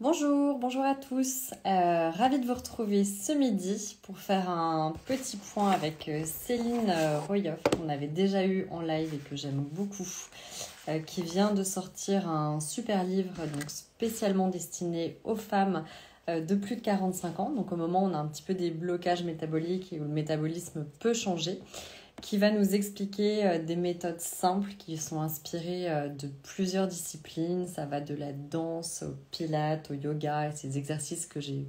Bonjour, bonjour à tous. Ravie de vous retrouver ce midi pour faire un petit point avec Céline Royoff, qu'on avait déjà eu en live et que j'aime beaucoup, qui vient de sortir un super livre donc spécialement destiné aux femmes de plus de 45 ans, donc au moment où on a un petit peu des blocages métaboliques et où le métabolisme peut changer, qui va nous expliquer des méthodes simples qui sont inspirées de plusieurs disciplines. Ça va de la danse au pilates, au yoga, et ces exercices que j'ai eu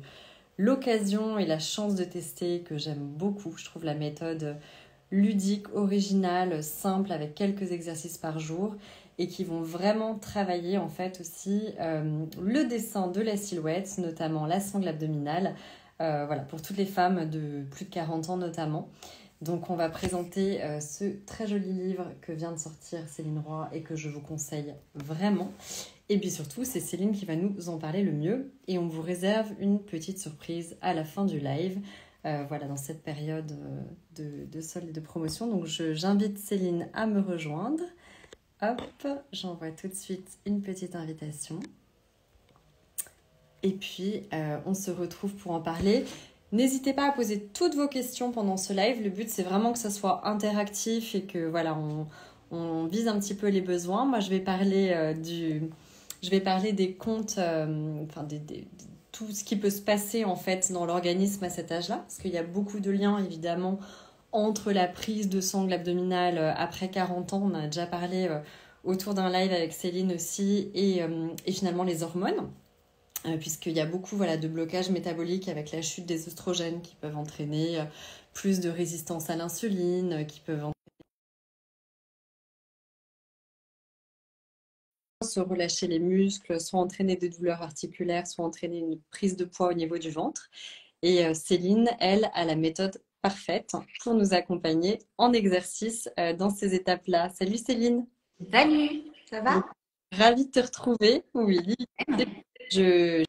l'occasion et la chance de tester, que j'aime beaucoup. Je trouve la méthode ludique, originale, simple, avec quelques exercices par jour et qui vont vraiment travailler en fait aussi le dessin de la silhouette, notamment la sangle abdominale, voilà, pour toutes les femmes de plus de 40 ans notamment. Donc on va présenter ce très joli livre que vient de sortir Céline Roy et que je vous conseille vraiment. Et puis surtout, c'est Céline qui va nous en parler le mieux. Et on vous réserve une petite surprise à la fin du live, voilà, dans cette période de solde et de promotion. Donc j'invite Céline à me rejoindre. Hop, j'envoie tout de suite une petite invitation. Et puis on se retrouve pour en parler. N'hésitez pas à poser toutes vos questions pendant ce live. Le but, c'est vraiment que ça soit interactif et que voilà, on vise un petit peu les besoins. Moi, je vais parler des comptes, tout ce qui peut se passer en fait dans l'organisme à cet âge-là, parce qu'il y a beaucoup de liens évidemment entre la prise de sangle abdominale après 40 ans. On en a déjà parlé autour d'un live avec Céline aussi, et finalement les hormones. Puisqu'il y a beaucoup de blocages métaboliques avec la chute des oestrogènes qui peuvent entraîner plus de résistance à l'insuline, qui peuvent se relâcher les muscles, soit entraîner des douleurs articulaires, soit entraîner une prise de poids au niveau du ventre. Et Céline, elle, a la méthode parfaite pour nous accompagner en exercice dans ces étapes-là. Salut Céline! Salut, ça va? Ravie de te retrouver. Oui, je,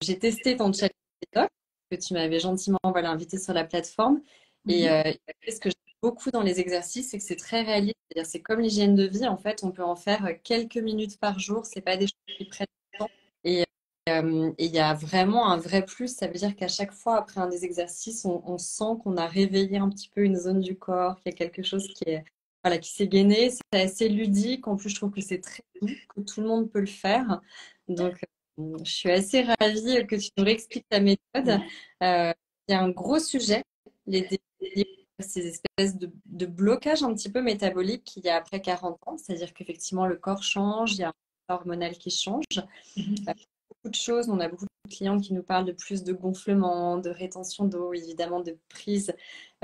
j'ai testé ton challenge TikTok que tu m'avais gentiment invité sur la plateforme. Et Mhm. ce que j'aime beaucoup dans les exercices, c'est que c'est très réaliste. C'est-à-dire, c'est comme l'hygiène de vie. En fait, on peut en faire quelques minutes par jour. C'est pas des choses qui prennent du temps. Et il y a vraiment un vrai plus. Ça veut dire qu'à chaque fois, après un des exercices, on sent qu'on a réveillé un petit peu une zone du corps, qu'il y a quelque chose qui s'est gainé. C'est assez ludique. En plus, je trouve que c'est très doux, que tout le monde peut le faire. Donc, je suis assez ravie que tu nous réexpliques ta méthode. Il y a un gros sujet, les, ces espèces de blocages un petit peu métaboliques qu'il y a après 40 ans. C'est-à-dire qu'effectivement, le corps change, il y a un hormonal qui change. Mhm. Beaucoup de choses. On a beaucoup de clients qui nous parlent de plus de gonflement, de rétention d'eau, évidemment de prise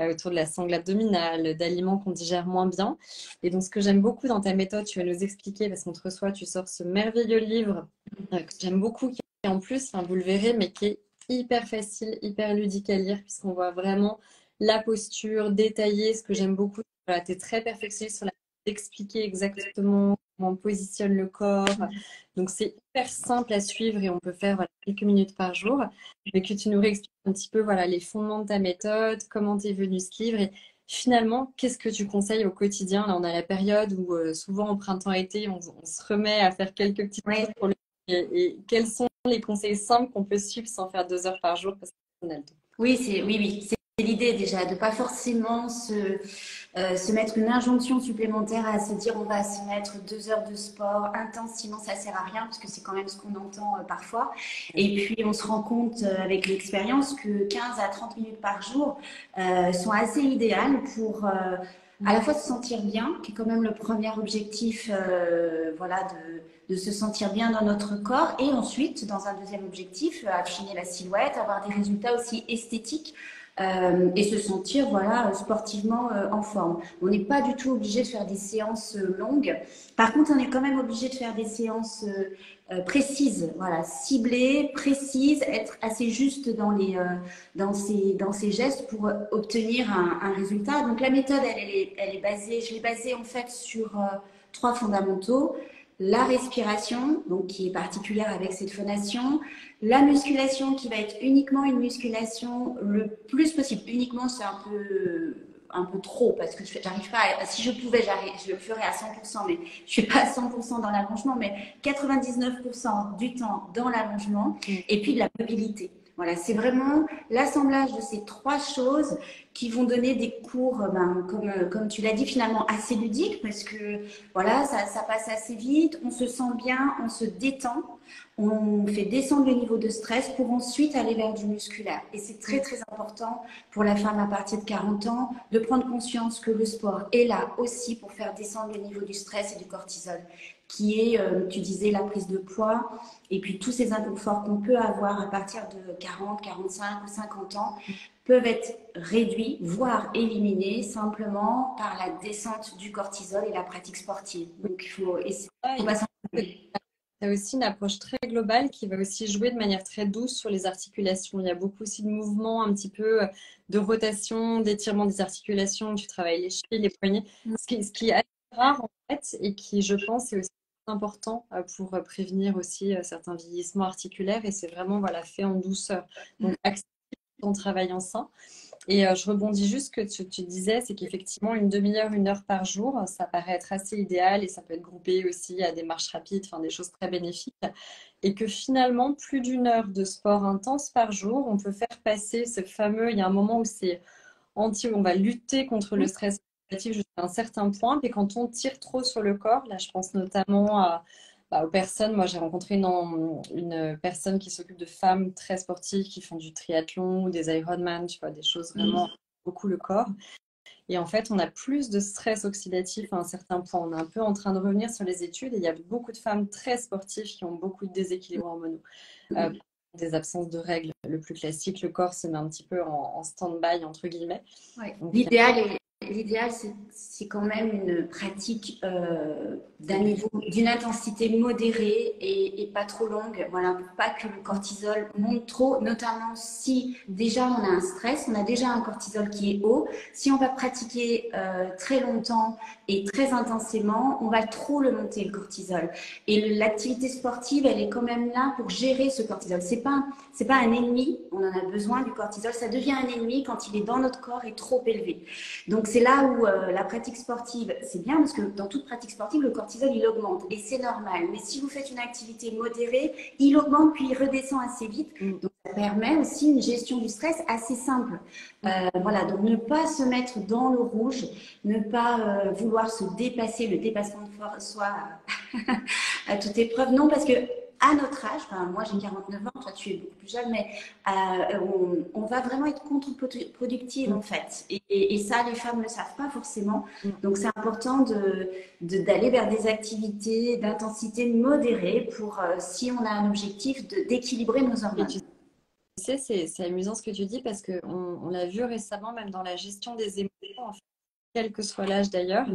autour de la sangle abdominale, d'aliments qu'on digère moins bien. Et donc, ce que j'aime beaucoup dans ta méthode, tu vas nous expliquer, parce qu'on te reçoit, tu sors ce merveilleux livre que j'aime beaucoup, qui est en plus, vous le verrez, mais qui est hyper facile, hyper ludique à lire, puisqu'on voit vraiment la posture détaillée. Ce que j'aime beaucoup, voilà, tu es très perfectionniste sur d'expliquer exactement comment on positionne le corps. Donc, c'est hyper simple à suivre et on peut faire quelques minutes par jour. Mais que tu nous réexpliques un petit peu les fondements de ta méthode, comment tu es venu ce livre et finalement, qu'est-ce que tu conseilles au quotidien? Là, on a la période où souvent au printemps-été, on se remet à faire quelques petites choses Ouais. pour le et quels sont les conseils simples qu'on peut suivre sans faire 2 heures par jour parce qu'on a le temps. Oui, c'est l'idée déjà de pas forcément se mettre une injonction supplémentaire à se dire on va se mettre 2 heures de sport intense, sinon ça sert à rien, parce que c'est quand même ce qu'on entend parfois. Et puis on se rend compte avec l'expérience que 15 à 30 minutes par jour sont assez idéales pour à la fois se sentir bien, qui est quand même le premier objectif, voilà, de se sentir bien dans notre corps, et ensuite, dans un deuxième objectif, affiner la silhouette, avoir des résultats aussi esthétiques et se sentir voilà sportivement en forme. On n'est pas du tout obligé de faire des séances longues. Par contre, on est quand même obligé de faire des séances précises, voilà, ciblées, précises, être assez juste dans ces gestes pour obtenir un résultat. Donc la méthode, elle est basée, je l'ai basée en fait sur trois fondamentaux. La respiration, donc qui est particulière avec cette phonation, la musculation qui va être uniquement une musculation le plus possible. Uniquement, c'est un peu un peu trop parce que j'arrive pas si je pouvais, je le ferais à 100%, mais je suis pas à 100% dans l'allongement, mais 99% du temps dans l'allongement et puis de la mobilité. Voilà, c'est vraiment l'assemblage de ces trois choses qui vont donner des cours, comme tu l'as dit, finalement assez ludiques parce que voilà, ça passe assez vite, on se sent bien, on se détend, on fait descendre le niveau de stress pour ensuite aller vers du musculaire. Et c'est très très important pour la femme à partir de 40 ans de prendre conscience que le sport est là aussi pour faire descendre le niveau du stress et du cortisol, qui est, tu disais, la prise de poids et puis tous ces inconforts qu'on peut avoir à partir de 40, 45 ou 50 ans peuvent être réduits, voire éliminés simplement par la descente du cortisol et la pratique sportive. Donc il faut essayer. Tu as aussi une approche très globale qui va aussi jouer de manière très douce sur les articulations. Il y a beaucoup aussi de mouvements, un petit peu de rotation, d'étirement des articulations. Tu travailles les chevilles, les poignets. Ce qui est assez rare en fait et qui, je pense, est aussi important pour prévenir aussi certains vieillissements articulaires. Et c'est vraiment voilà, fait en douceur. Donc, accepter ton travail en sein. Et je rebondis juste ce que tu disais, c'est qu'effectivement, une demi-heure, 1 heure par jour, ça paraît être assez idéal et ça peut être groupé aussi à des marches rapides, enfin des choses très bénéfiques. Et que finalement, plus d'1 heure de sport intense par jour, on peut faire passer ce fameux, il y a un moment où c'est on va lutter contre le stress oxydatif jusqu'à un certain point, et quand on tire trop sur le corps, là je pense notamment aux personnes, moi j'ai rencontré une personne qui s'occupe de femmes très sportives qui font du triathlon ou des Ironman, tu vois, des choses vraiment beaucoup le corps. Et en fait, on a plus de stress oxydatif à un certain point. On est un peu en train de revenir sur les études et il y a beaucoup de femmes très sportives qui ont beaucoup de déséquilibres hormonaux. Des absences de règles, le plus classique, le corps se met un petit peu en stand-by, entre guillemets. Ouais. Donc, L'idéal, c'est quand même une pratique d'un niveau, d'une intensité modérée et pas trop longue. Voilà, pour pas que le cortisol monte trop, notamment si déjà on a un stress, on a déjà un cortisol qui est haut. Si on va pratiquer très longtemps et très intensément, on va trop le monter, le cortisol. Et l'activité sportive, elle est quand même là pour gérer ce cortisol. C'est pas un ennemi, on en a besoin du cortisol. Ça devient un ennemi quand il est dans notre corps et trop élevé. Donc c'est là où la pratique sportive, c'est bien parce que dans toute pratique sportive, le cortisol, il augmente et c'est normal. Mais si vous faites une activité modérée, il augmente puis il redescend assez vite. Donc ça permet aussi une gestion du stress assez simple. Voilà, donc ne pas se mettre dans le rouge, ne pas vouloir se dépasser, le dépassement de soi à toute épreuve. Non, parce que à notre âge, enfin, moi j'ai 49 ans, toi tu es beaucoup plus jeune, mais on va vraiment être contre-productive en fait. Et ça, les femmes ne le savent pas forcément. Donc c'est important d'aller vers des activités d'intensité modérée pour, si on a un objectif, d'équilibrer nos hormones. tu sais, c'est amusant ce que tu dis parce qu'on l'a vu récemment, même dans la gestion des émotions, en fait, quel que soit l'âge d'ailleurs.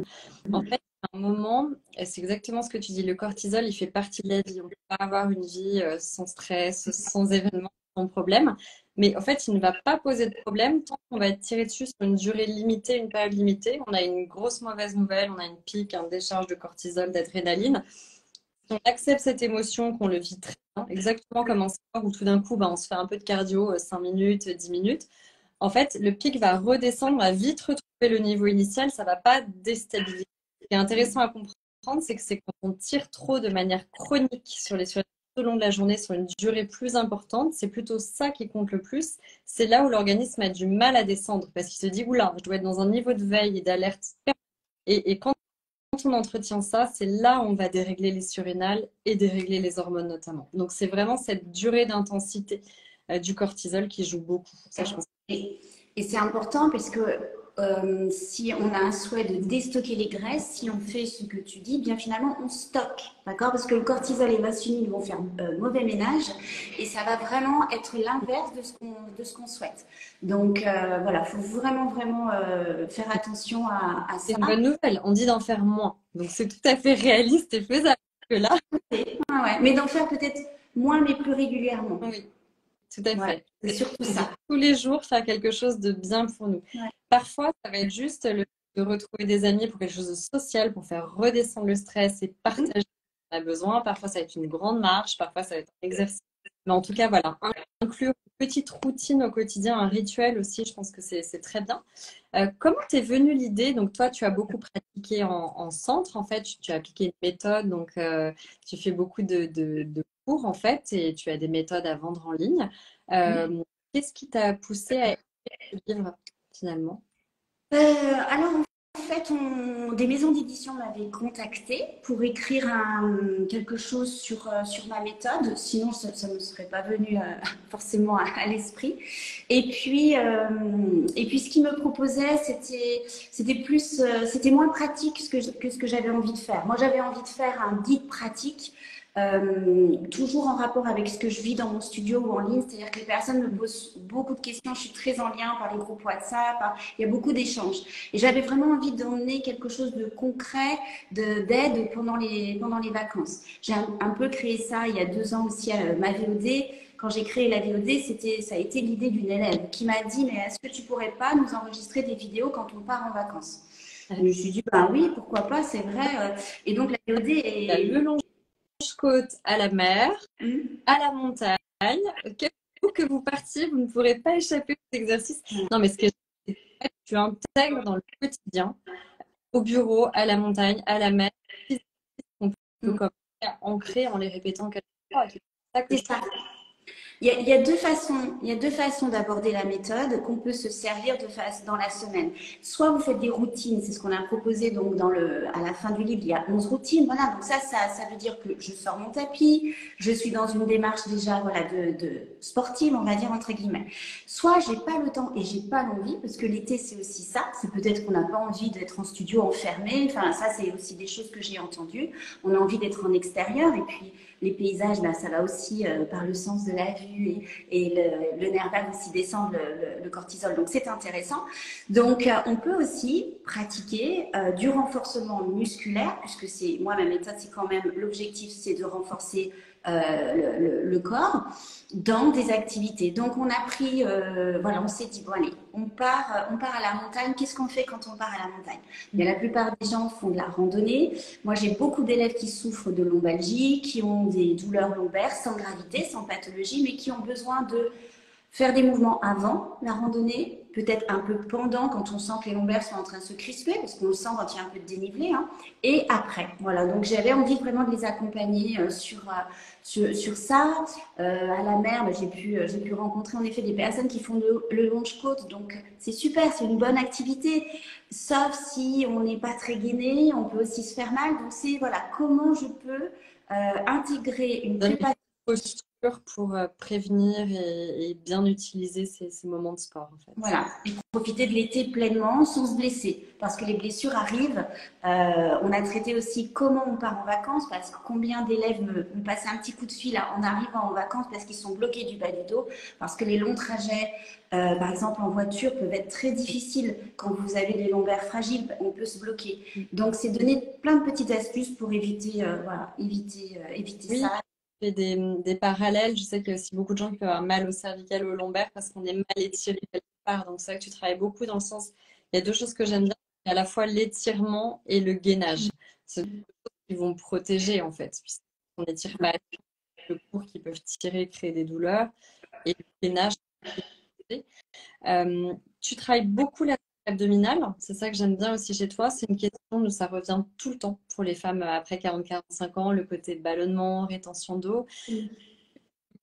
En fait, à un moment, et c'est exactement ce que tu dis, le cortisol, il fait partie de la vie. On ne peut pas avoir une vie sans stress, sans événements, sans problème. Mais en fait, il ne va pas poser de problème tant qu'on va être tiré dessus sur une durée limitée, une période limitée. On a une grosse mauvaise nouvelle, on a une pique, une décharge de cortisol, d'adrénaline. Si on accepte cette émotion, qu'on le vit très bien, exactement comme un sport où tout d'un coup, on se fait un peu de cardio, 5 minutes, 10 minutes. En fait, le pic va redescendre, va vite retrouver le niveau initial, ça ne va pas déstabiliser. Ce qui est intéressant à comprendre, c'est quand on tire trop de manière chronique tout au long de la journée, sur une durée plus importante, c'est plutôt ça qui compte le plus. C'est là où l'organisme a du mal à descendre parce qu'il se dit, oula, je dois être dans un niveau de veille et d'alerte. Et quand on entretient ça, c'est là où on va dérégler les surrénales et dérégler les hormones notamment. Donc c'est vraiment cette durée d'intensité du cortisol qui joue beaucoup. Ça, je pense. Et c'est important parce que si on a un souhait de déstocker les graisses, si on fait ce que tu dis, bien finalement on stocke, d'accord? Parce que le cortisol et l'insuline vont faire mauvais ménage et ça va vraiment être l'inverse de ce qu'on souhaite. Donc voilà, il faut vraiment faire attention à ça. C'est une bonne nouvelle, on dit d'en faire moins. Donc c'est tout à fait réaliste et faisable que là. Ouais, mais d'en faire peut-être moins mais plus régulièrement. Oui, tout à fait. Ouais, c'est surtout ça. Tous les jours, faire quelque chose de bien pour nous. Ouais. Parfois, ça va être juste de retrouver des amis pour quelque chose de social, pour faire redescendre le stress et partager ce qu'on a besoin. Parfois, ça va être une grande marche, parfois, ça va être un exercice. Mais en tout cas, voilà, inclure une petite routine au quotidien, un rituel aussi, je pense que c'est très bien. Comment t'es venue l'idée? Donc toi, tu as beaucoup pratiqué en centre, en fait, tu as appliqué une méthode, donc tu fais beaucoup de cours, en fait, et tu as des méthodes à vendre en ligne. Qu'est-ce qui t'a poussé à écrire ce livre, finalement? Alors, en fait, des maisons d'édition m'avaient contacté pour écrire quelque chose sur ma méthode. Sinon, ça ne me serait pas venu forcément à l'esprit. Et puis, ce qu'ils me proposaient, c'était moins pratique que ce que j'avais envie de faire. Moi, j'avais envie de faire un guide pratique toujours en rapport avec ce que je vis dans mon studio ou en ligne, c'est-à-dire que les personnes me posent beaucoup de questions, je suis très en lien par les groupes WhatsApp, il y a beaucoup d'échanges. Et j'avais vraiment envie d'emmener quelque chose de concret, d'aide pendant les vacances. J'ai un peu créé ça il y a 2 ans aussi à ma VOD. Quand j'ai créé la VOD, ça a été l'idée d'une élève qui m'a dit, mais est-ce que tu pourrais pas nous enregistrer des vidéos quand on part en vacances? Je me suis dit, ben oui, pourquoi pas, c'est vrai. Et donc la VOD T'as le est... Longe-Côte à la mer, Hmm. à la montagne. Où que vous partiez, vous ne pourrez pas échapper aux exercices. Non, mais ce que tu intègres dans le quotidien, au bureau, à la montagne, à la mer, on peut commencer à ancrer en les répétant quelques fois. C'est ça que C'est je trouve. ça. Il y a deux façons d'aborder la méthode qu'on peut se servir dans la semaine. Soit vous faites des routines, c'est ce qu'on a proposé donc à la fin du livre, il y a 11 routines. Voilà, donc ça veut dire que je sors mon tapis, je suis dans une démarche déjà voilà, de sportive, on va dire entre guillemets. Soit j'ai pas le temps et j'ai pas l'envie, parce que l'été c'est aussi ça, c'est peut-être qu'on n'a pas envie d'être en studio enfermé, enfin ça c'est aussi des choses que j'ai entendues. On a envie d'être en extérieur et puis les paysages, ben, ça va aussi par le sens de la vue et le nerf vague aussi descendre le cortisol. Donc c'est intéressant. Donc on peut aussi pratiquer du renforcement musculaire, puisque moi ma méthode c'est quand même l'objectif c'est de renforcer le corps dans des activités. Donc on a pris, voilà, on s'est dit bon allez, on part à la montagne. Qu'est-ce qu'on fait quand on part à la montagne? Bien, la plupart des gens font de la randonnée. Moi j'ai beaucoup d'élèves qui souffrent de lombalgie, qui ont des douleurs lombaires sans gravité, sans pathologie, mais qui ont besoin de faire des mouvements avant la randonnée, peut-être un peu pendant quand on sent que les lombaires sont en train de se crisper, parce qu'on le sent quand il y a un peu de dénivelé, hein, et après. Voilà, donc j'avais envie vraiment de les accompagner sur ça. À la mer, j'ai pu rencontrer en effet des personnes qui font le longe-côte, donc c'est super, c'est une bonne activité, sauf si on n'est pas très gainé, on peut aussi se faire mal. Donc c'est voilà, comment je peux intégrer une Donne une préparation. posture pour prévenir et bien utiliser ces moments de sport, en fait. Voilà, et profiter de l'été pleinement sans se blesser, parce que les blessures arrivent. On a traité aussi comment on part en vacances, parce que combien d'élèves me passaient un petit coup de fil en arrivant en vacances parce qu'ils sont bloqués du bas du dos, parce que les longs trajets, par exemple en voiture, peuvent être très difficiles. Quand vous avez des lombaires fragiles, on peut se bloquer. Donc c'est donner plein de petites astuces pour éviter, voilà, éviter Oui, ça. je fais des parallèles. Je sais qu'il y a aussi beaucoup de gens qui peuvent avoir mal au cervical ou au lombaire parce qu'on est mal étiré quelque part. Donc, c'est vrai que tu travailles beaucoup dans le sens. Il y a deux choses que j'aime bien, c'est à la fois l'étirement et le gainage. C'est deux choses qui vont protéger, en fait, puisqu'on n'étire pas assez le cours qui peuvent tirer, créer des douleurs. Et le gainage, tu travailles beaucoup la abdominale, c'est ça que j'aime bien aussi chez toi. C'est une question où ça revient tout le temps pour les femmes après 40-45 ans, le côté ballonnement, rétention d'eau.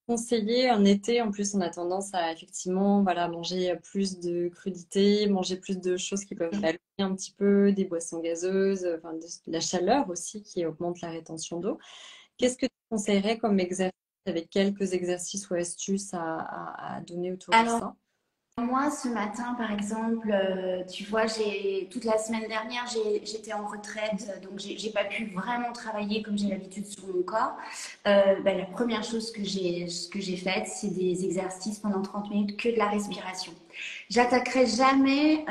Conseiller en été, en plus, on a tendance à effectivement voilà, manger plus de crudités, manger plus de choses qui peuvent ballonner un petit peu, des boissons gazeuses, enfin, de la chaleur aussi qui augmente la rétention d'eau. Qu'est-ce que tu conseillerais comme exercice avec quelques exercices ou astuces à donner autour de Alors, ça? moi, ce matin, par exemple, tu vois, toute la semaine dernière, j'étais en retraite, donc j'ai pas pu vraiment travailler comme j'ai l'habitude sur mon corps. Ben, la première chose que j'ai faite, c'est des exercices pendant 30 minutes que de la respiration. J'attaquerai jamais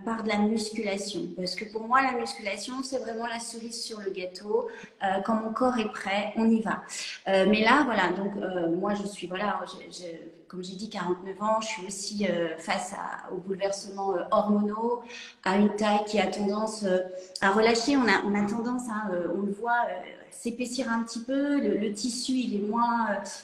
par de la musculation, parce que pour moi, la musculation, c'est vraiment la cerise sur le gâteau. Quand mon corps est prêt, on y va. Mais là, voilà, donc moi, je suis, voilà, comme j'ai dit, 49 ans, je suis aussi face aux bouleversements hormonaux, à une taille qui a tendance à relâcher. On a tendance, hein, on le voit, s'épaissir un petit peu. Le tissu, il est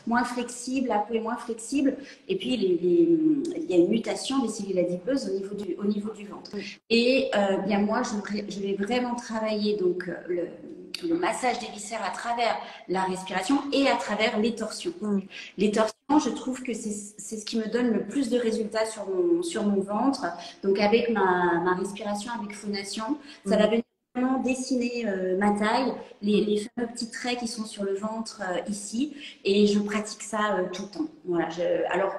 moins flexible, la peau est moins flexible. Et puis, il y a une mutation des cellules adipeuses au niveau du ventre. Et bien moi, je vais vraiment travailler donc le massage des viscères à travers la respiration et à travers les torsions. Les torsions, je trouve que c'est ce qui me donne le plus de résultats sur mon ventre. Donc avec ma respiration, avec phonation, ça va venir vraiment dessiner ma taille, les fameux petits traits qui sont sur le ventre ici. Et je pratique ça tout le temps. Voilà, alors,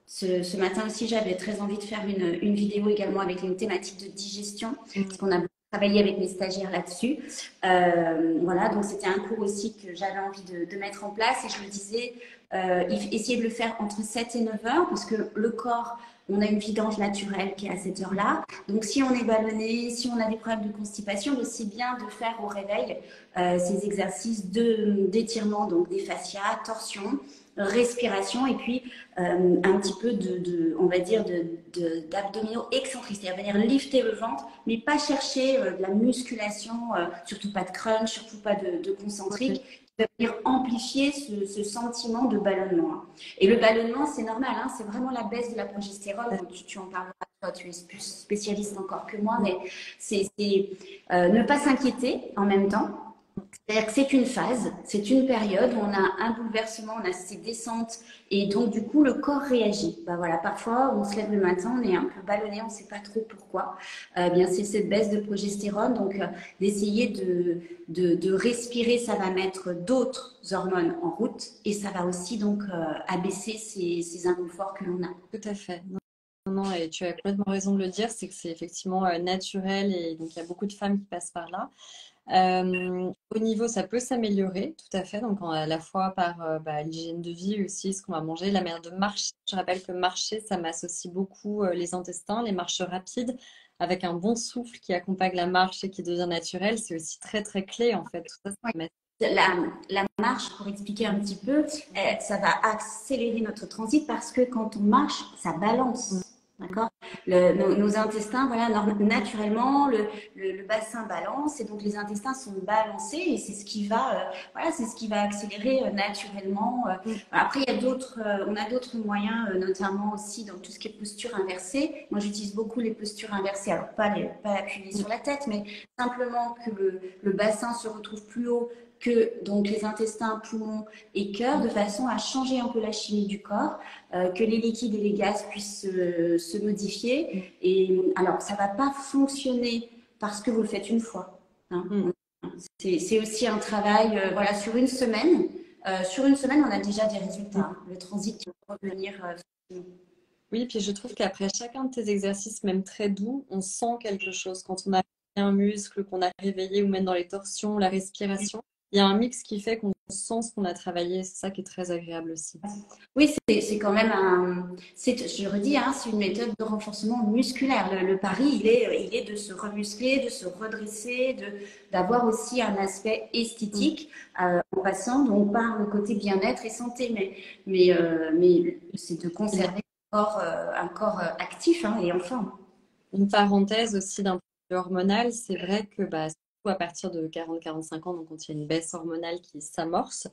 ce matin aussi, j'avais très envie de faire une vidéo également avec une thématique de digestion, parce qu'on a travaillé avec mes stagiaires là-dessus. Voilà, donc c'était un cours aussi que j'avais envie de mettre en place et je me disais, essayer de le faire entre 7 et 9 heures, parce que le corps, on a une vidange naturelle qui est à cette heure-là. Donc, si on est ballonné, si on a des problèmes de constipation, c'est bien de faire au réveil ces exercices d'étirement, donc des fascias, torsion, respiration et puis un petit peu on va dire, d'abdominaux excentriques, c'est-à-dire venir lifter le ventre, mais pas chercher de la musculation, surtout pas de crunch, surtout pas de concentrique, qui va venir amplifier ce sentiment de ballonnement. Et le ballonnement, c'est normal, hein, c'est vraiment la baisse de la progestérone. Tu en parleras, toi, tu es plus spécialiste encore que moi, mais c'est ne pas s'inquiéter en même temps. C'est-à-dire que c'est une phase, c'est une période où on a un bouleversement, on a ces descentes et donc du coup le corps réagit. Ben voilà, parfois on se lève le matin, on est un peu ballonné, on ne sait pas trop pourquoi. Bien c'est cette baisse de progestérone, donc d'essayer de respirer, ça va mettre d'autres hormones en route et ça va aussi donc abaisser ces inconforts que l'on a. Tout à fait. Non, et tu as complètement raison de le dire, c'est que c'est effectivement naturel et donc il y a beaucoup de femmes qui passent par là. Au niveau, ça peut s'améliorer, tout à fait. Donc, à la fois par l'hygiène de vie aussi, ce qu'on va manger, la manière de marcher. Je rappelle que marcher, ça m'associe beaucoup les intestins, les marches rapides, avec un bon souffle qui accompagne la marche et qui devient naturel. C'est aussi très, très clé, en fait. Tout ça, la marche, pour expliquer un petit peu, ça va accélérer notre transit parce que quand on marche, ça balance. D'accord. Nos intestins, voilà, naturellement, le bassin balance et donc les intestins sont balancés et c'est ce qui va, c'est ce qui va accélérer naturellement. Après, il y a on a d'autres moyens, notamment aussi dans tout ce qui est posture inversée. Moi, j'utilise beaucoup les postures inversées, alors pas appuyer sur la tête, mais simplement que le bassin se retrouve plus haut que donc les intestins, poumons et cœur, de façon à changer un peu la chimie du corps, que les liquides et les gaz puissent se modifier. Et alors, ça ne va pas fonctionner parce que vous le faites une fois. Hein. C'est aussi un travail, sur une semaine. Sur une semaine, on a déjà des résultats. Le transit qui va revenir. Oui, puis je trouve qu'après chacun de tes exercices, même très doux, on sent quelque chose. Quand on a un muscle, qu'on a réveillé, ou même dans les torsions, la respiration, il y a un mix qui fait qu'on sent ce qu'on a travaillé. C'est ça qui est très agréable aussi. Oui, c'est quand même je redis, hein, c'est une méthode de renforcement musculaire. Le pari, il est de se remuscler, de se redresser, d'avoir aussi un aspect esthétique en passant donc par le côté bien-être et santé. Mais c'est de conserver un corps actif hein, et en forme. Une parenthèse aussi d'un point de vue hormonal, c'est vrai que surtout à partir de 40-45 ans, donc quand il y a une baisse hormonale qui s'amorce,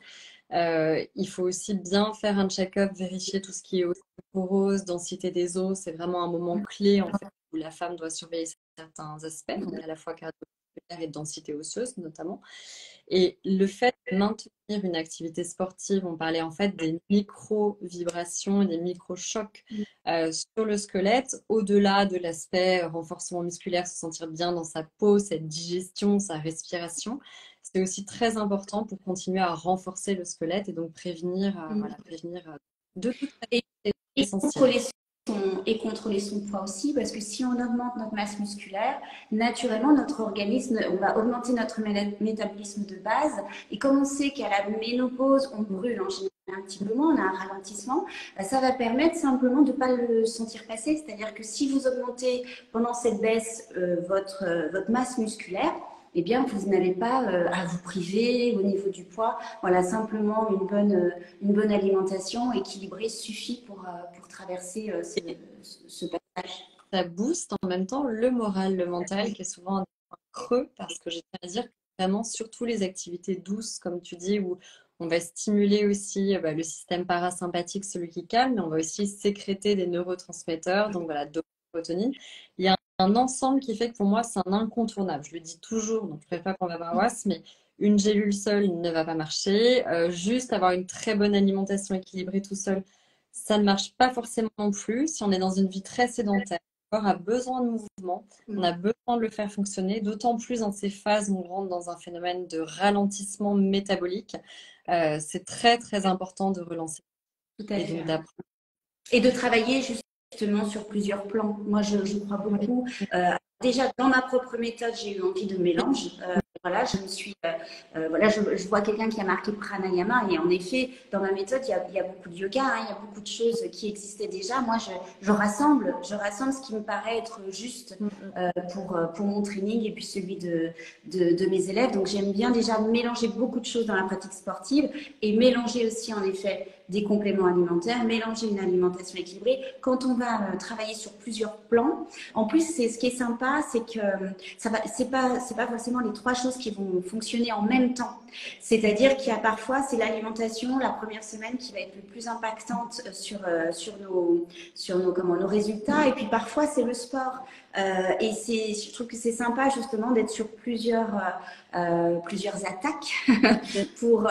il faut aussi bien faire un check-up, vérifier tout ce qui est ostéoporose, densité des os. C'est vraiment un moment clé en fait où la femme doit surveiller certains aspects, donc à la fois cardiovasculaire et de densité osseuse notamment. Et le fait de maintenir une activité sportive, on parlait en fait des micro-vibrations et des micro-chocs sur le squelette, au-delà de l'aspect renforcement musculaire, se sentir bien dans sa peau, cette digestion, sa respiration. C'est aussi très important pour continuer à renforcer le squelette et donc prévenir de toute façon. Et contrôler son poids aussi, parce que si on augmente notre masse musculaire, naturellement, notre organisme, on va augmenter notre métabolisme de base. Et comme on sait qu'à la ménopause, on brûle en général un petit peu moins, on a un ralentissement, ça va permettre simplement de ne pas le sentir passer. C'est-à-dire que si vous augmentez pendant cette baisse votre masse musculaire, eh bien, vous n'avez pas à vous priver au niveau du poids. Voilà, simplement une bonne alimentation équilibrée suffit pour traverser ce passage. Ça booste en même temps le moral, le mental, qui est souvent un point creux, parce que j'ai à dire que vraiment, surtout les activités douces, comme tu dis, où on va stimuler aussi le système parasympathique, celui qui calme, mais on va aussi sécréter des neurotransmetteurs, donc voilà, dopamine, sérotonine. Il y a un ensemble qui fait que pour moi, c'est un incontournable. Je le dis toujours, donc je ne fais pas pour ma paroisse, mais une gélule seule ne va pas marcher. Juste avoir une très bonne alimentation équilibrée tout seul, ça ne marche pas forcément non plus. Si on est dans une vie très sédentaire, corps a besoin de mouvement, on a besoin de le faire fonctionner, d'autant plus dans ces phases où on rentre dans un phénomène de ralentissement métabolique. C'est très très important de relancer. Tout à Et fait. donc d'apprendre. Et de travailler justement sur plusieurs plans. Moi, je crois beaucoup. Déjà, dans ma propre méthode, j'ai eu envie de mélange. Voilà, je vois quelqu'un qui a marqué pranayama et en effet, dans ma méthode, il y a beaucoup de yoga, hein, il y a beaucoup de choses qui existaient déjà. Moi, je rassemble ce qui me paraît être juste pour mon training et puis celui de mes élèves. Donc, j'aime bien déjà mélanger beaucoup de choses dans la pratique sportive et mélanger aussi, en effet, des compléments alimentaires, mélanger une alimentation équilibrée. Quand on va travailler sur plusieurs plans, en plus, ce qui est sympa, c'est que c'est pas forcément les trois choses qui vont fonctionner en même temps. C'est-à-dire qu'il y a parfois, c'est l'alimentation la première semaine qui va être le plus impactante sur nos résultats, et puis parfois c'est le sport. Je trouve que c'est sympa justement d'être sur plusieurs attaques pour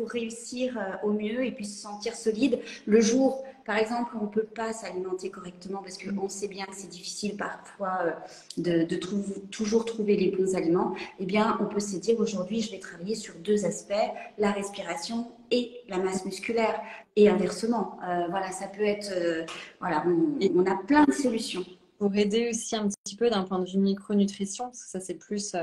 réussir au mieux et puis se sentir solide. Le jour, par exemple, on ne peut pas s'alimenter correctement parce qu'on sait bien que c'est difficile parfois de toujours trouver les bons aliments. Eh bien, on peut se dire aujourd'hui, je vais travailler sur deux aspects, la respiration et la masse musculaire. Et inversement, voilà, ça peut être, on a plein de solutions. Pour aider aussi un petit peu d'un point de vue micronutrition, parce que ça c'est plus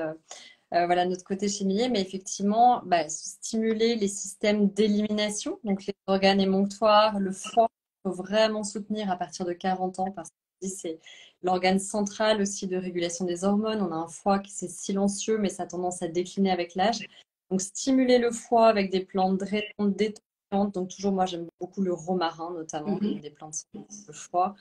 notre côté chez Millet, mais effectivement, stimuler les systèmes d'élimination, donc les organes émonctoires, le foie, il faut vraiment soutenir à partir de 40 ans, parce que c'est l'organe central aussi de régulation des hormones. On a un foie qui c'est silencieux, mais ça a tendance à décliner avec l'âge. Donc stimuler le foie avec des plantes drainantes, détoxifiantes. Donc toujours, moi j'aime beaucoup le romarin notamment, comme des plantes le foie.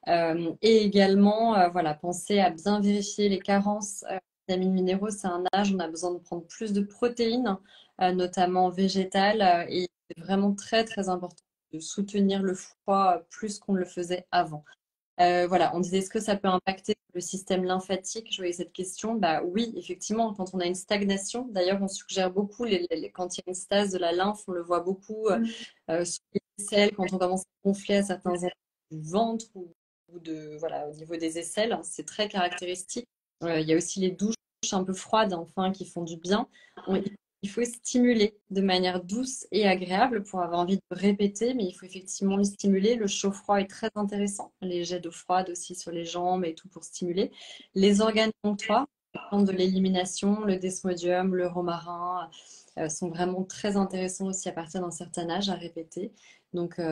Et également, penser à bien vérifier les carences vitamines minéraux. C'est un âge où on a besoin de prendre plus de protéines, notamment végétales. Et c'est vraiment très, très important de soutenir le foie plus qu'on ne le faisait avant. On disait, est-ce que ça peut impacter le système lymphatique? Je voyais cette question. Bah oui, effectivement, quand on a une stagnation, d'ailleurs, on suggère beaucoup, quand il y a une stase de la lymphe, on le voit beaucoup sous les aisselles, quand on commence à gonfler à certains endroits du ventre ou au niveau des aisselles, c'est très caractéristique. Il y a aussi les douches un peu froides, enfin, qui font du bien. Il faut stimuler de manière douce et agréable pour avoir envie de répéter, mais il faut effectivement le stimuler. Le chaud-froid est très intéressant. Les jets d'eau froide aussi sur les jambes et tout pour stimuler. Les organes émonctoires, de l'élimination, le desmodium, le romarin, sont vraiment très intéressants aussi à partir d'un certain âge à répéter. Donc, il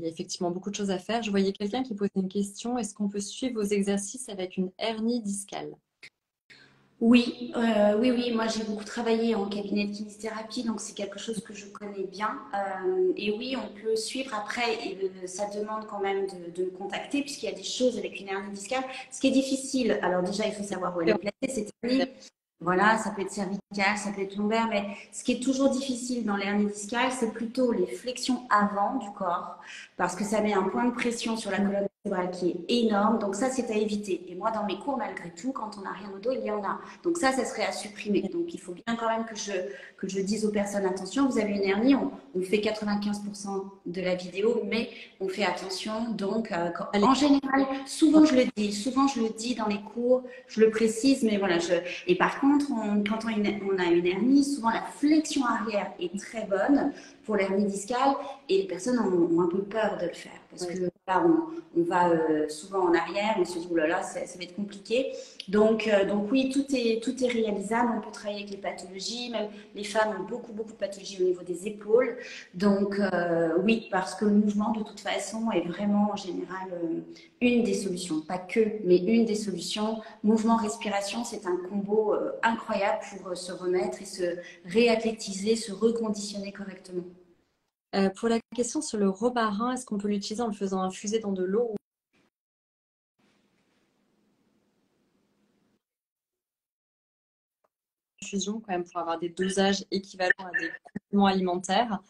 y a effectivement beaucoup de choses à faire. Je voyais quelqu'un qui posait une question. Est-ce qu'on peut suivre vos exercices avec une hernie discale? Oui, oui. Moi, j'ai beaucoup travaillé en cabinet de kinésithérapie, donc c'est quelque chose que je connais bien. Et oui, on peut suivre après. Ça demande quand même de me contacter puisqu'il y a des choses avec une hernie discale. Ce qui est difficile, alors déjà, il faut savoir où elle est placée, cette hernie. Voilà, ça peut être cervical, ça peut être lombaire, mais ce qui est toujours difficile dans l'hernie discale, c'est plutôt les flexions avant du corps, parce que ça met un point de pression sur la colonne vertébrale qui est énorme. Donc ça, c'est à éviter. Et moi, dans mes cours, malgré tout, quand on n'a rien au dos, il y en a. Donc ça serait à supprimer. Donc il faut bien quand même que je dise aux personnes, attention, vous avez une hernie, on fait 95% de la vidéo, mais on fait attention. Donc en général, souvent je le dis dans les cours, je le précise, mais voilà, et par contre, quand on a une hernie, souvent la flexion arrière est très bonne pour l'hernie discale et les personnes ont un peu peur de le faire parce que là, on va va souvent en arrière, on se dit, oh là là, ça va être compliqué. Donc oui, tout est réalisable. On peut travailler avec les pathologies. Même les femmes ont beaucoup, beaucoup de pathologies au niveau des épaules. Donc oui, parce que le mouvement, de toute façon, est vraiment en général une des solutions. Pas que, mais une des solutions. Mouvement, respiration, c'est un combo incroyable pour se remettre et se réathlétiser, se reconditionner correctement. Pour la question sur le romarin, est-ce qu'on peut l'utiliser en le faisant infuser dans de l'eau ou en infusion quand même pour avoir des dosages équivalents à des compléments alimentaires?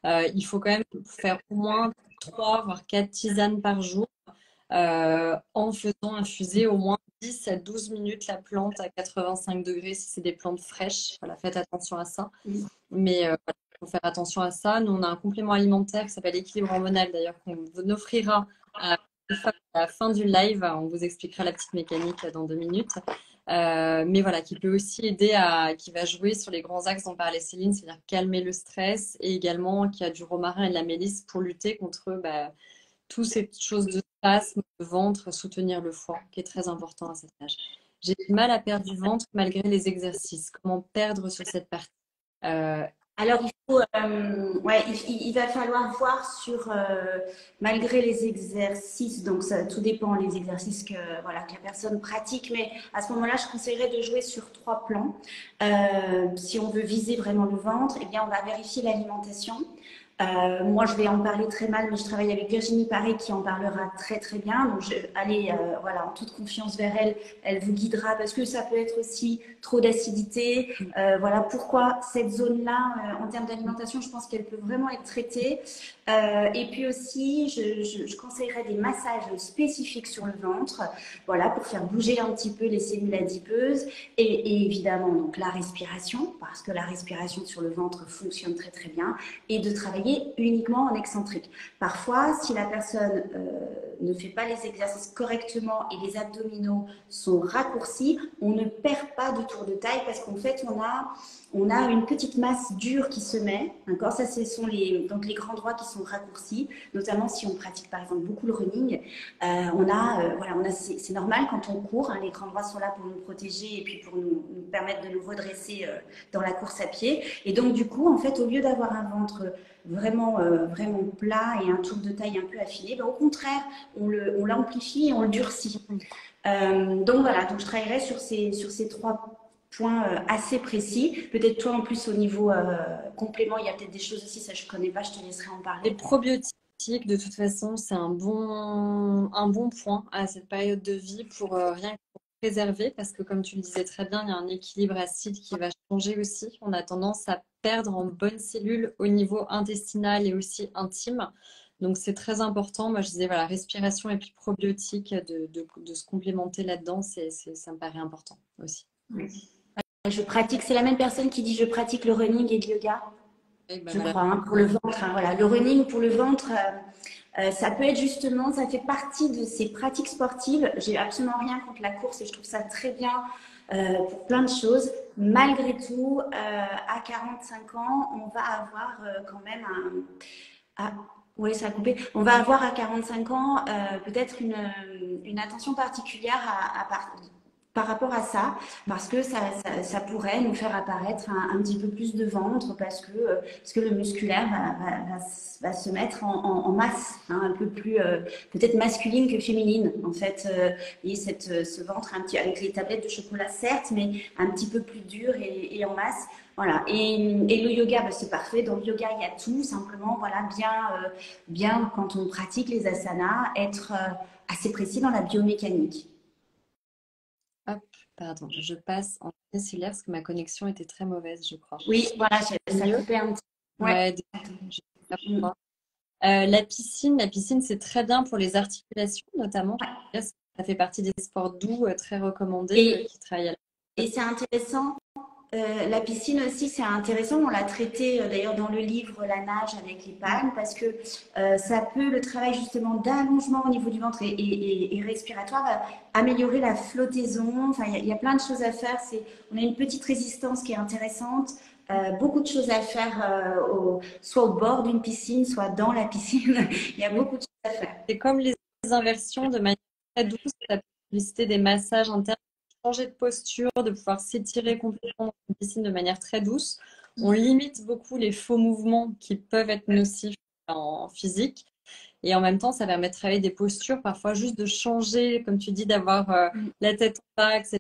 Il faut quand même faire au moins 3 voire 4 tisanes par jour en faisant infuser au moins 10 à 12 minutes la plante à 85 degrés si c'est des plantes fraîches. Voilà, faites attention à ça. Mais voilà, il faut faire attention à ça. Nous, on a un complément alimentaire qui s'appelle l'équilibre hormonal, d'ailleurs, qu'on vous offrira à la fin du live. On vous expliquera la petite mécanique dans 2 minutes. Mais voilà, qui peut aussi aider qui va jouer sur les grands axes dont parlait Céline, c'est-à-dire calmer le stress et également qui a du romarin et de la mélisse pour lutter contre toutes ces petites choses de spasme, de ventre, soutenir le foie, qui est très important à cet âge. J'ai du mal à perdre du ventre malgré les exercices. Comment perdre sur cette partie? Euh, Alors, ouais, il va falloir voir malgré les exercices, donc ça, tout dépend les exercices voilà, que la personne pratique, mais à ce moment-là, je conseillerais de jouer sur 3 plans. Si on veut viser vraiment le ventre, eh bien, on va vérifier l'alimentation. Moi, je vais en parler très mal, mais je travaille avec Virginie Paré qui en parlera très très bien. Donc, allez, voilà, en toute confiance vers elle, elle vous guidera parce que ça peut être aussi trop d'acidité. Voilà pourquoi cette zone-là, en termes d'alimentation, je pense qu'elle peut vraiment être traitée. Et puis aussi, je conseillerais des massages spécifiques sur le ventre, voilà, pour faire bouger un petit peu les cellules adipeuses et évidemment donc la respiration, parce que la respiration sur le ventre fonctionne très très bien, et de travailler uniquement en excentrique. Parfois, si la personne ne fait pas les exercices correctement et les abdominaux sont raccourcis, on ne perd pas de tour de taille parce qu'en fait, on a une petite masse dure qui se met, d'accord? Ça, ce sont donc les grands droits qui sont raccourcis, notamment si on pratique par exemple beaucoup le running. Voilà, c'est normal quand on court, hein, les grands droits sont là pour nous protéger et puis pour nous permettre de nous redresser dans la course à pied. Et donc du coup, en fait, au lieu d'avoir un ventre vraiment plat et un tour de taille un peu affiné, ben, au contraire, on l'amplifie et on le durcit. Donc voilà, donc je travaillerai sur ces 3 points assez précis. Peut-être toi en plus au niveau complément, il y a peut-être des choses aussi, ça je connais pas, je te laisserai en les parler. probiotiques, de toute façon, c'est un bon point à cette période de vie pour rien que pour préserver, parce que comme tu le disais très bien, il y a un équilibre acide qui va changer aussi. On a tendance à perdre en bonnes cellules au niveau intestinal et aussi intime. Donc c'est très important. Moi je disais voilà, respiration et puis probiotiques, de se complémenter là-dedans, ça me paraît important aussi. Je pratique, c'est la même personne qui dit je pratique le running et le yoga, Et ben je voilà. crois, hein, pour le ventre. Hein, voilà. Le running pour le ventre, ça peut être justement, ça fait partie de ces pratiques sportives. J'ai absolument rien contre la course et je trouve ça très bien pour plein de choses. Malgré tout, à 45 ans, on va avoir quand même ah, oui, ça a coupé. On va avoir à 45 ans peut-être une attention particulière par rapport à ça, parce que ça pourrait nous faire apparaître un petit peu plus de ventre, parce que le musculaire va se mettre en masse, hein, un peu plus peut-être masculine que féminine, en fait. Et ce ventre un petit, avec les tablettes de chocolat, certes, mais un petit peu plus dur et en masse. Voilà. Et le yoga, c'est parfait. Dans le yoga, il y a tout. Simplement, voilà, bien quand on pratique les asanas, être assez précis dans la biomécanique. Hop, pardon, je passe en cellulaire parce que ma connexion était très mauvaise, je crois. Oui, voilà, ça Mieux? coupait un petit peu. Ouais. Ouais, je sais pas pourquoi. La piscine, c'est très bien pour les articulations, notamment. Ça fait partie des sports doux très recommandés Et, qui travaillent à et c'est intéressant. La piscine aussi, c'est intéressant. On l'a traité d'ailleurs dans le livre La nage avec les palmes parce que ça peut, le travail justement d'allongement au niveau du ventre et respiratoire, va améliorer la flottaison. Enfin, il y a plein de choses à faire. On a une petite résistance qui est intéressante. Beaucoup de choses à faire, soit au bord d'une piscine, soit dans la piscine. Il y a beaucoup de choses à faire. C'est comme les inversions de manière très douce. Ça peut solliciter des massages internes, changer de posture, de pouvoir s'étirer complètement dans une piscine de manière très douce. On limite beaucoup les faux mouvements qui peuvent être nocifs en physique. Et en même temps, ça permet de travailler des postures, parfois juste de changer, comme tu dis, d'avoir la tête en bas, etc.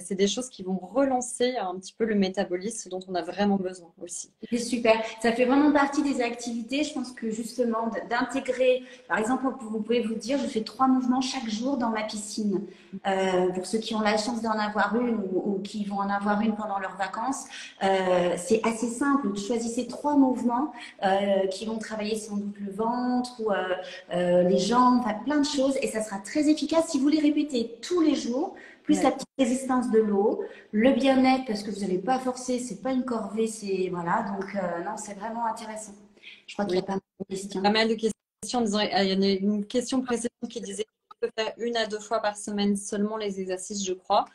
C'est des choses qui vont relancer un petit peu le métabolisme dont on a vraiment besoin aussi. C'est super. Ça fait vraiment partie des activités. Je pense que justement, d'intégrer, par exemple, vous pouvez vous dire, je fais 3 mouvements chaque jour dans ma piscine. Pour ceux qui ont la chance d'en avoir une ou qui vont en avoir une pendant leurs vacances, c'est assez simple. Choisissez 3 mouvements qui vont travailler sans doute le ventre ou les jambes, enfin, plein de choses. Et ça sera très efficace si vous les répétez tous les jours, plus la petite résistance de l'eau, le bien-être, parce que vous n'allez pas forcer, c'est pas une corvée, c'est voilà, donc non, c'est vraiment intéressant. Je crois qu'il y a pas mal de questions. Pas mal de questions. En disant, il y en a une question précédente qui disait je peux faire 1 à 2 fois par semaine seulement les exercices, je crois.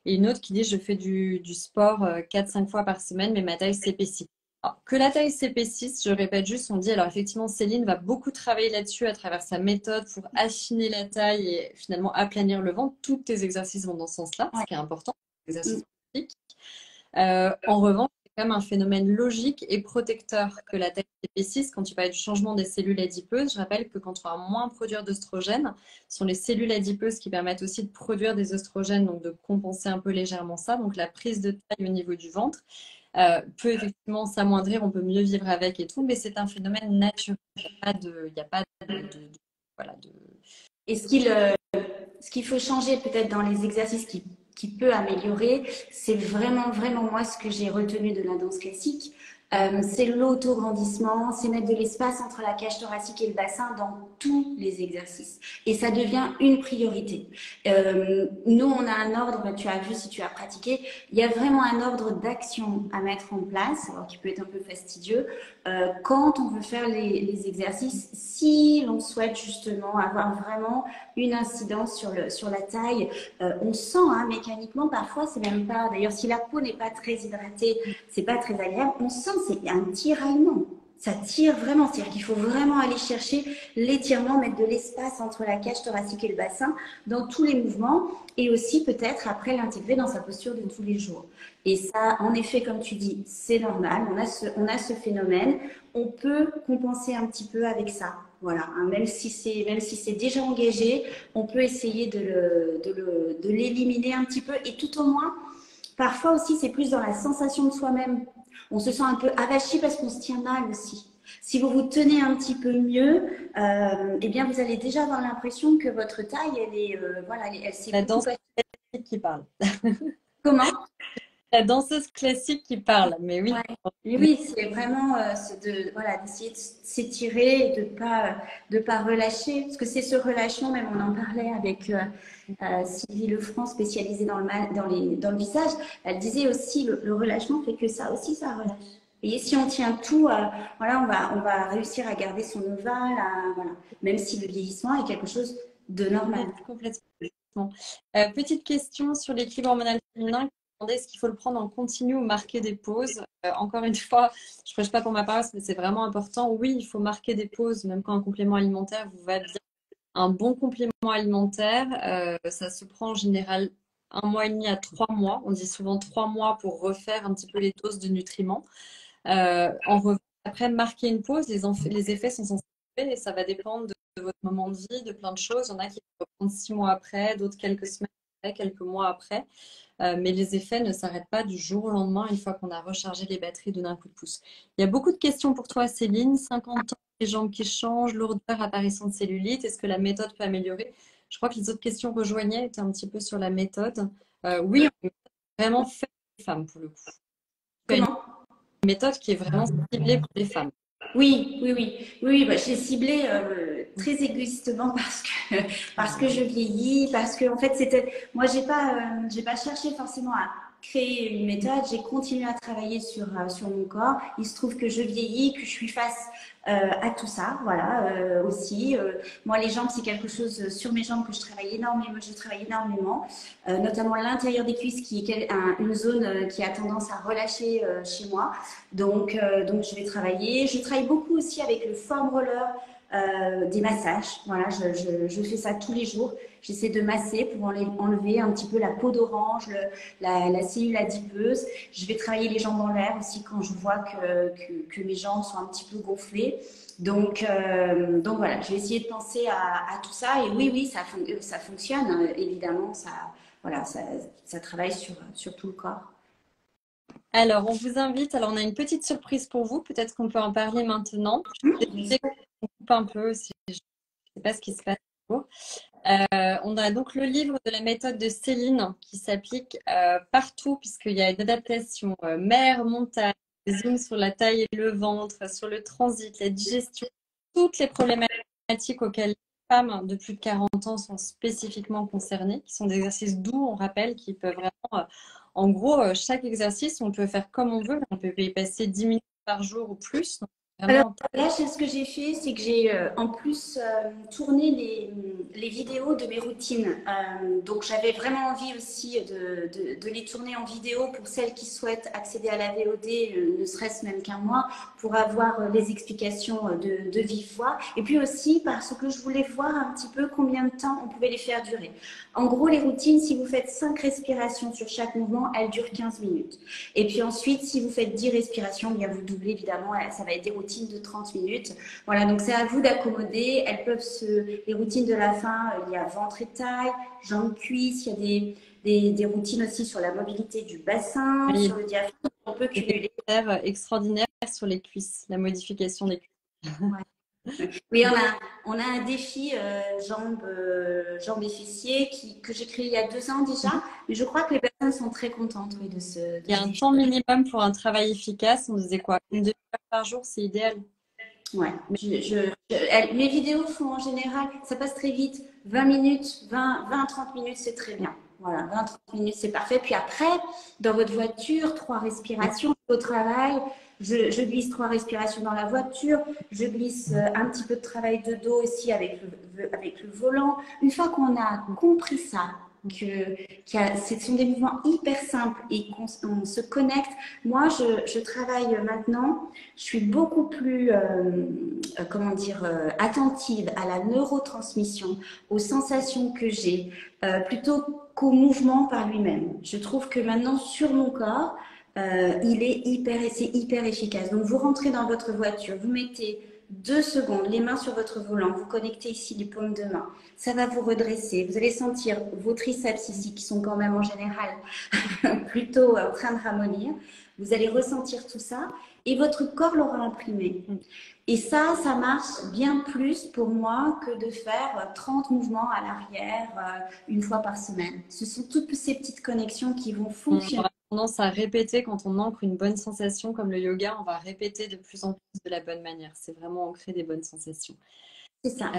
Et une autre qui dit je fais du sport 4-5 fois par semaine, mais ma taille s'épaissit. Alors, que la taille s'épaississe, je répète juste, on dit, alors effectivement, Céline va beaucoup travailler là-dessus à travers sa méthode pour affiner la taille et finalement aplanir le ventre. Tous tes exercices vont dans ce sens-là, ce qui est important, exercices physiques. En revanche, c'est quand même un phénomène logique et protecteur que la taille s'épaississe. Quand tu parles du changement des cellules adipeuses, je rappelle que quand on va moins produire d'œstrogènes, ce sont les cellules adipeuses qui permettent aussi de produire des œstrogènes, donc de compenser un peu légèrement ça. Donc la prise de taille au niveau du ventre peut effectivement s'amoindrir, on peut mieux vivre avec et tout, mais c'est un phénomène naturel. Il n'y a pas voilà, de... Et ce qu'il faut changer peut-être dans les exercices qui peut améliorer, c'est vraiment, vraiment moi ce que j'ai retenu de la danse classique. C'est l'auto-grandissement, c'est mettre de l'espace entre la cage thoracique et le bassin dans tous les exercices. Et ça devient une priorité. Nous, on a un ordre, tu as vu si tu as pratiqué, il y a vraiment un ordre d'action à mettre en place, alors qui peut être un peu fastidieux, quand on veut faire les exercices, si l'on souhaite justement avoir vraiment une incidence sur la taille, on sent mécaniquement parfois, c'est même pas, d'ailleurs si la peau n'est pas très hydratée, c'est pas très agréable, on sent c'est un tiraillement. Ça tire vraiment, c'est-à-dire qu'il faut vraiment aller chercher l'étirement, mettre de l'espace entre la cage thoracique et le bassin dans tous les mouvements et aussi peut-être après l'intégrer dans sa posture de tous les jours. Et ça, en effet, comme tu dis, c'est normal, on a ce phénomène, on peut compenser un petit peu avec ça. Voilà, même si c'est déjà engagé, on peut essayer de l'éliminer un petit peu et tout au moins, parfois aussi, c'est plus dans la sensation de soi-même. On se sent un peu avachi parce qu'on se tient mal aussi. Si vous vous tenez un petit peu mieux, eh bien, vous allez déjà avoir l'impression que votre taille, elle est, voilà, elle s'est La danse classique qui parle. Comment? La danseuse classique qui parle, mais oui. Ouais. Mais oui, c'est vraiment voilà, d'essayer de s'étirer et de pas relâcher. Parce que c'est ce relâchement, même on en parlait avec Sylvie Lefranc, spécialisée dans le visage. Elle disait aussi, le relâchement fait que ça aussi, ça relâche. Et si on tient tout, voilà, on va réussir à garder son ovale, voilà. Même si le vieillissement est quelque chose de normal. Complètement. Petite question sur l'équilibre hormonal féminin. Est-ce qu'il faut le prendre en continu ou marquer des pauses? Encore une fois, je ne prêche pas pour ma paroisse, mais c'est vraiment important. Oui, il faut marquer des pauses, même quand un complément alimentaire vous va bien. Un bon complément alimentaire, ça se prend en général 1 mois et demi à 3 mois. On dit souvent 3 mois pour refaire un petit peu les doses de nutriments. En revanche, après, marquer une pause, les effets sont censés et ça va dépendre de votre moment de vie, de plein de choses. Il y en a qui vont reprendre 6 mois après, d'autres quelques semaines après, quelques mois après. Mais les effets ne s'arrêtent pas du jour au lendemain une fois qu'on a rechargé les batteries d'un coup de pouce. Il y a beaucoup de questions pour toi, Céline. 50 ans, les jambes qui changent, lourdeur, apparition de cellulite. Est-ce que la méthode peut améliorer? Je crois que les autres questions rejoignaient, étaient un petit peu sur la méthode. Oui, on peut vraiment faire pour les femmes pour le coup. Comment? Une méthode qui est vraiment ciblée pour les femmes. Oui, bah, j'ai ciblé très égoïstement parce que je vieillis, parce que en fait moi j'ai pas cherché forcément à créer une méthode, j'ai continué à travailler sur mon corps. Il se trouve que je vieillis, que je suis face à tout ça, voilà aussi. Moi les jambes c'est quelque chose sur mes jambes que je travaille énormément, notamment l'intérieur des cuisses qui est une zone qui a tendance à relâcher chez moi. Donc je vais travailler. Je travaille beaucoup aussi avec le foam roller des massages. Voilà, je fais ça tous les jours. J'essaie de masser pour enlever un petit peu la peau d'orange, la cellule adipeuse. Je vais travailler les jambes en l'air aussi quand je vois que mes jambes sont un petit peu gonflées. Donc voilà, je vais essayer de penser à tout ça. Et oui, oui, ça fonctionne, évidemment. Voilà, ça travaille sur tout le corps. Alors, on vous invite. Alors, on a une petite surprise pour vous. Peut-être qu'on peut en parler maintenant. Je sais qu'on coupe un peu, si je ne sais pas ce qui se passe. On a donc le livre de la méthode de Céline qui s'applique partout, puisqu'il y a une adaptation mer, montagne, zoom sur la taille et le ventre, sur le transit, la digestion, toutes les problématiques auxquelles les femmes de plus de 40 ans sont spécifiquement concernées, qui sont des exercices doux, on rappelle, qui peuvent vraiment, en gros, chaque exercice, on peut faire comme on veut, on peut y passer 10 minutes par jour ou plus. Donc, Alors vraiment, là, ce que j'ai fait, c'est que j'ai en plus tourné les vidéos de mes routines. Donc j'avais vraiment envie aussi de les tourner en vidéo pour celles qui souhaitent accéder à la VOD, ne serait-ce même qu'un mois, pour avoir les explications de vive voix. Et puis aussi parce que je voulais voir un petit peu combien de temps on pouvait les faire durer. En gros, les routines, si vous faites 5 respirations sur chaque mouvement, elles durent 15 minutes. Et puis ensuite, si vous faites 10 respirations, bien vous doublez évidemment, ça va être des routines de 30 minutes. Voilà, donc c'est à vous d'accommoder. Les routines de la fin, il y a ventre et taille, jambes, cuisses, il y a des routines aussi sur la mobilité du bassin, il y sur le diaphragme, on peut a des cumuler. exercices extraordinaires sur les cuisses, la modification des cuisses. Ouais. Oui, on a un défi jambes et fessiers que j'ai créé il y a 2 ans déjà, mais je crois que les personnes sont très contentes oui, de Il y a ce un défi. temps minimum pour un travail efficace. On disait quoi? Une demi-heure par jour, c'est idéal. Ouais, Mais mes vidéos font en général, ça passe très vite, 20 minutes, 30 minutes, c'est très bien. Voilà, 20-30 minutes, c'est parfait. Puis après, dans votre voiture, 3 respirations au travail. Je glisse 3 respirations dans la voiture. Je glisse un petit peu de travail de dos aussi avec le volant. Une fois qu'on a compris ça, ce sont des mouvements hyper simples et qu'on se connecte. Moi, je travaille maintenant, je suis beaucoup plus, comment dire, attentive à la neurotransmission, aux sensations que j'ai, plutôt qu'au mouvement par lui-même. Je trouve que maintenant, sur mon corps, c'est hyper efficace. Donc, vous rentrez dans votre voiture, vous mettez 2 secondes, les mains sur votre volant, vous connectez ici les paumes de main. Ça va vous redresser. Vous allez sentir vos triceps ici, qui sont quand même en général plutôt en train de ramollir. Vous allez ressentir tout ça et votre corps l'aura imprimé. Et ça marche bien plus pour moi que de faire 30 mouvements à l'arrière une fois par semaine. Ce sont toutes ces petites connexions qui vont on fonctionner. aura tendance à répéter quand on ancre une bonne sensation comme le yoga, on va répéter de plus en plus de la bonne manière. C'est vraiment ancrer des bonnes sensations. C'est ça.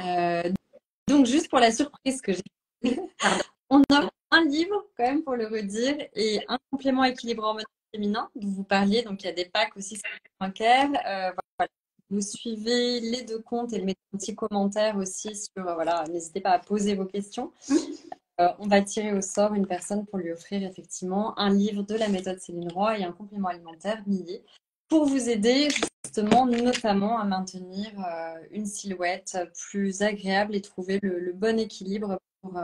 Donc, juste pour la surprise que j'ai, Oui, pardon. on a un livre quand même pour le redire et un complément équilibre hormonal féminin dont vous parliez. Donc, il y a des packs aussi sur Skincare. Voilà. Vous suivez les 2 comptes et mettez un petit commentaire aussi sur, voilà, n'hésitez pas à poser vos questions. On va tirer au sort une personne pour lui offrir effectivement un livre de la méthode Céline Roy et un complément alimentaire Millet pour vous aider justement notamment à maintenir une silhouette plus agréable et trouver le bon équilibre pour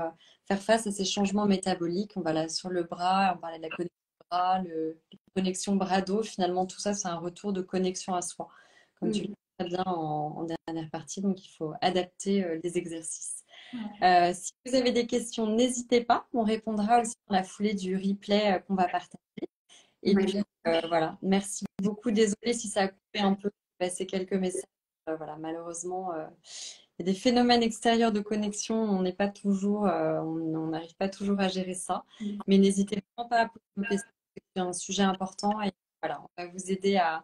faire face à ces changements métaboliques. On va là sur le bras, on parlait de la connexion bras, la connexion bras-dos. Finalement, tout ça, c'est un retour de connexion à soi, comme tu le dis très bien en dernière partie. Donc, il faut adapter les exercices. Si vous avez des questions, n'hésitez pas. On répondra aussi dans la foulée du replay qu'on va partager. Et puis, voilà, merci beaucoup. Désolée si ça a coupé un peu, passer quelques messages. Voilà, malheureusement, il y a des phénomènes extérieurs de connexion. On n'est pas toujours, on n'arrive pas toujours à gérer ça. Mais n'hésitez vraiment pas à poser vos questions. C'est un sujet important. Et voilà, on va vous aider à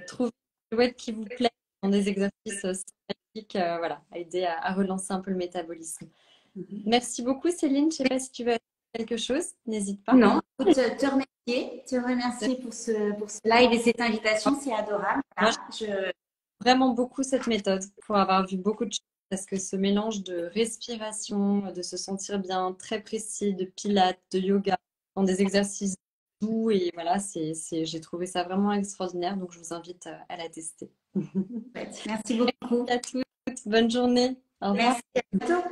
trouver une silhouette qui vous plaît dans des exercices sympathiques, voilà, à aider à relancer un peu le métabolisme. Merci beaucoup, Céline. Je ne sais pas si tu veux ajouter quelque chose. N'hésite pas. Non, écoute, te remercier pour ce live et cette invitation, c'est adorable. Moi, Voilà, j'aime vraiment beaucoup cette méthode pour avoir vu beaucoup de choses parce que ce mélange de respiration, de se sentir bien, très précis, de pilates, de yoga, dans des exercices doux et voilà, j'ai trouvé ça vraiment extraordinaire, donc je vous invite à la tester. Merci beaucoup. À toutes, bonne journée. Au revoir. Merci, à bientôt.